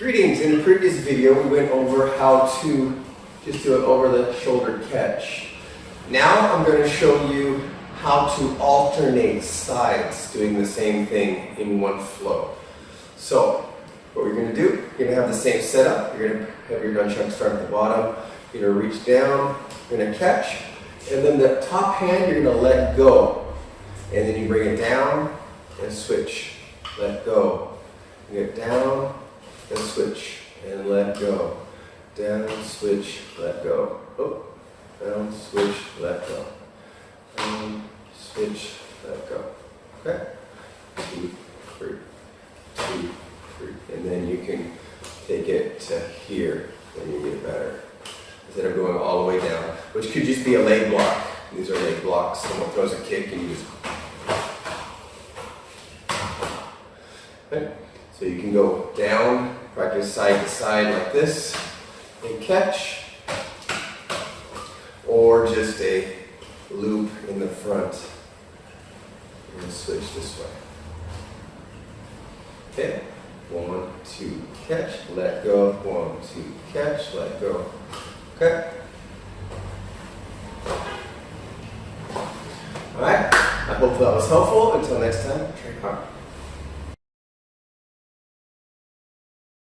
Greetings! In the previous video we went over how to just do an over the shoulder catch. Now I'm going to show you how to alternate sides doing the same thing in one flow. So what we're going to do, you're going to have the same setup. You're going to have your nunchuck start at the bottom. You're going to reach down, you're going to catch, and then the top hand you're going to let go. And then you bring it down and switch, let go. You get down and switch and let go. Down, switch, let go. Oh, down, switch, let go. Down, switch, let go. Okay? 2, 3, 2, 3. And then you can take it to here when you get better. Instead of going all the way down, which could just be a leg block. These are leg blocks. Someone throws a kick and you just. Okay? So you can go down, practice side to side like this, and catch, or just a loop in the front and switch this way. Okay, 1, 2, catch, let go, 1, 2, catch, let go. Okay. All right, I hope that was helpful. Until next time, train hard.